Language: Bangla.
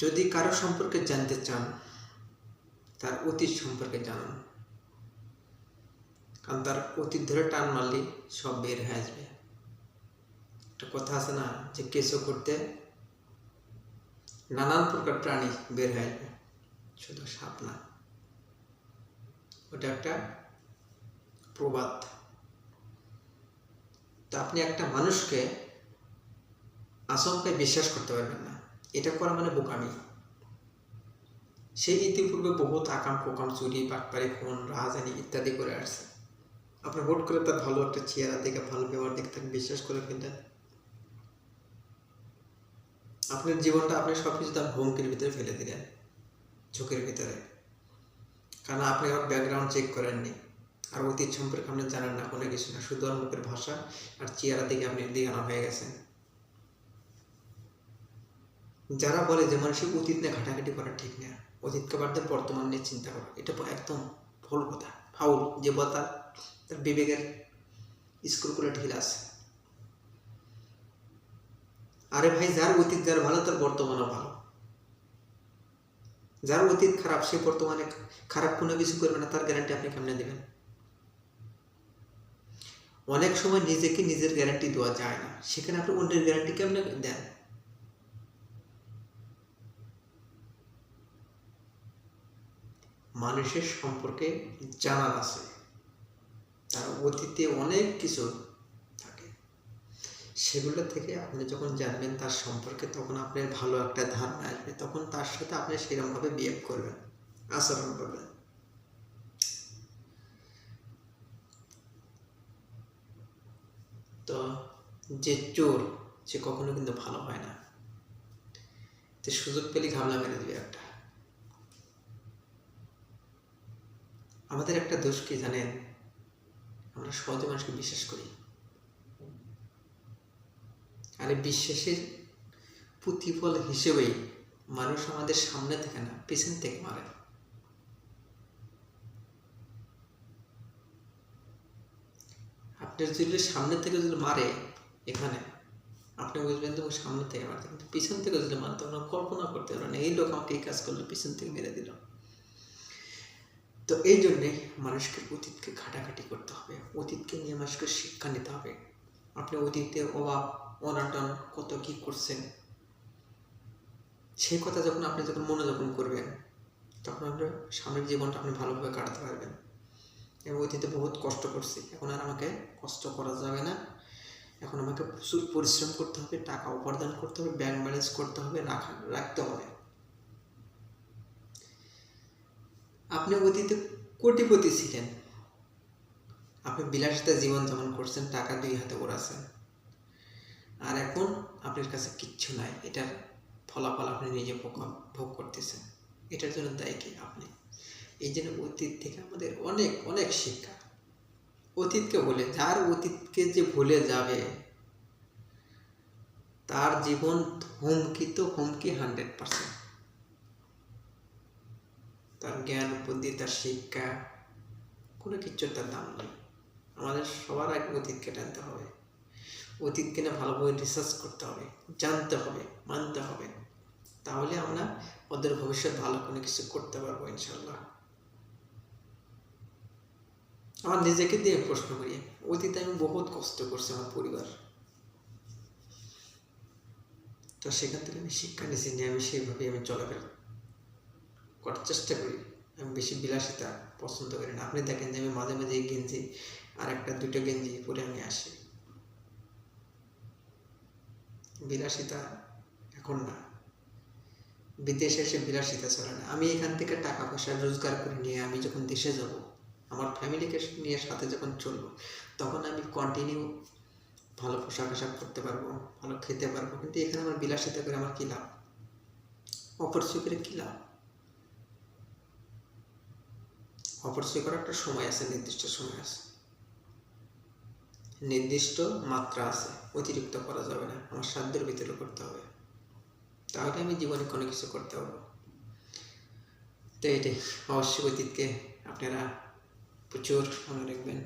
যদি কারো সম্পর্কে জানতে চান, তার অতীত সম্পর্কে জানুন, কারণ তার অতীত ধরে টান মারলে সব বের হয়ে আসবে। একটা কথা আছে না, যে কেঁচো করতে নানান প্রকার প্রাণী বের হয়ে আসবে, শুধু সাপ না। ওটা একটা প্রবাদ। তো আপনি একটা মানুষকে আচমকাই বিশ্বাস করতে পারবেন না, এটা করা মানে বোকামি। সেই ইতিপূর্বে বহুত আকাম কোকাম, চুরি, বাটপারি, খুন, রাহাজানি ইত্যাদি করে আসছে। আপনি হুট করে তার ভালো একটা চেহারা দেখে, ভালো ব্যবহার দেখে তাকে বিশ্বাস করে ফেললেন। আপনার জীবনটা আপনি সবকিছু তার হুমকির ভিতরে ফেলে দিলেন, ঝুঁকির ভিতরে, কারণ আপনি আমার ব্যাকগ্রাউন্ড চেক করেননি, আর অতীত সম্পর্কে আপনি জানেন না কোনো কিছু না, শুধু আর মুখের ভাষা আর চেহারা দেখে আপনি দিগানা হয়ে গেছেন। যারা বলে যে মানুষের অতীত নিয়ে ঘাটাঘাটি করা ঠিক না, অতীতকে বাদ দিয়ে বর্তমান নিয়ে চিন্তা করা, এটা একদম ভুল কথা, ফাউল। যে বতা তার বিবেকের স্ক্রুগুলো ঢিলা আছে। আরে ভাই, যার অতীত যার ভালো, তার বর্তমানও ভালো। যার অতীত খারাপ, সে বর্তমানে খারাপ কোনো কিছু করবে না, তার গ্যারান্টি আপনি কেমনে দেবেন? অনেক সময় নিজেকে নিজের গ্যারান্টি দেওয়া যায় না, সেখানে আপনি অন্যের গ্যারান্টি কেমনে দেন? মানুষের সম্পর্কে জানার আছে, তার অতীতে অনেক কিছু থাকে, সেগুলো থেকে আপনি যখন জানবেন তার সম্পর্কে, তখন আপনার ভালো একটা ধারণা আসবে, তখন তার সাথে আপনি সেরকমভাবে বিহেভ করবেন, আচরণ করবেন। তো যে চোর, সে কখনো কিন্তু ভালো হয় না, যে সুযোগ পেলে ঘামলা মেরে দিবে একটা। আমাদের একটা দোষ কি জানেন? আমরা সহজে মানুষকে বিশ্বাস করি, আর এই বিশ্বাসের প্রতিফল হিসেবেই মানুষ আমাদের সামনে থেকে না, পেছন থেকে মারে। আপনার যদি সামনে থেকে যদি মারে, এখানে আপনি বুঝবেন তো সামনে থেকে মারতে, কিন্তু পিছন থেকে যদি মারতে, আপনার কল্পনা করতে পারেন এই লোক আমাকে এই কাজ করলে পিছন থেকে মেরে দিল। তো এই জন্যে মানুষকে অতীতকে ঘাটাঘাটি করতে হবে, অতীতকে নিয়ে মানুষকে শিক্ষা নিতে হবে। আপনি অতীতে অভাব অনাটন কত কি করছেন, সেই কথা যখন আপনি মনোযাপন করবেন, তখন আপনার সামনের জীবনটা আপনি ভালোভাবে কাটাতে পারবেন। আমি অতীতে বহুত কষ্ট করছি, এখন আর আমাকে কষ্ট করা যাবে না, এখন আমাকে প্রচুর পরিশ্রম করতে হবে, টাকা উপার্জন করতে হবে, ব্যাংক ব্যালেন্স করতে হবে, রাখতে হবে। আপনি অতীতে কোটিপতি ছিলেন, আপনি বিলাসিতা জীবন যাপন করছেন, টাকা দুই হাতে ওড়াচ্ছেন, আর এখন আপনার কাছে কিচ্ছু নাই, এটার ফলাফল আপনি নিজে ভোগ করতেছেন। এটার জন্য দায়ী কি? আপনি। এই জন্য অতীত থেকে আমাদের অনেক অনেক শিক্ষা। অতীতকে ভুলে, যার অতীতকে যে ভুলে যাবে, তার জীবন হুমকি, তো হুমকি 100%। তার জ্ঞান বুদ্ধি, তার শিক্ষা, কোনো কিছুর তার দাম নেই। আমাদের সবার আগে অতীতকে টানতে হবে, অতীতকে না ভালোভাবে রিসার্চ করতে হবে, জানতে হবে, মানতে হবে, তাহলে আমরা ওদের ভবিষ্যৎ ভালো কোনো কিছু করতে পারবো ইনশাল্লাহ। আমার নিজেকে দিয়ে প্রশ্ন করি, অতীতে আমি বহুত কষ্ট করছি আমার পরিবার, তো সেখান থেকে আমি শিক্ষা নিয়েছি, নিয়ে আমি সেইভাবে আমি চলাফেরা করার চেষ্টা করি। আমি বেশি বিলাসিতা পছন্দ করি না। আপনি দেখেন যে আমি মাঝে মাঝে গেঞ্জি আর একটা দুটো গেঞ্জি পরে আমি আসি, বিলাসিতা এখন না, বিদেশে এসে বিলাসিতা চলে না। আমি এখান থেকে টাকা পয়সা রোজগার করে নিয়ে আমি যখন দেশে যাব, আমার ফ্যামিলিকে নিয়ে সাথে যখন চলবো, তখন আমি কন্টিনিউ ভালো পোশাক আশাক করতে পারবো, ভালো খেতে পারবো। কিন্তু এখানে আমার বিলাসিতা করে আমার কী লাভ? অপরিচয় করে কী লাভ? অপরিচয় করার একটা সময় আছে, নির্দিষ্ট সময় আছে, নির্দিষ্ট মাত্রা আছে, অতিরিক্ত করা যাবে না, আমার সাধ্যের ভিতরে করতে হবে, তাহলে আমি জীবনে কোনো কিছু করতে পারবো। তো এটাই, অবশ্যই অতীতকে আপনারা প্রচুর মনে রাখবেন।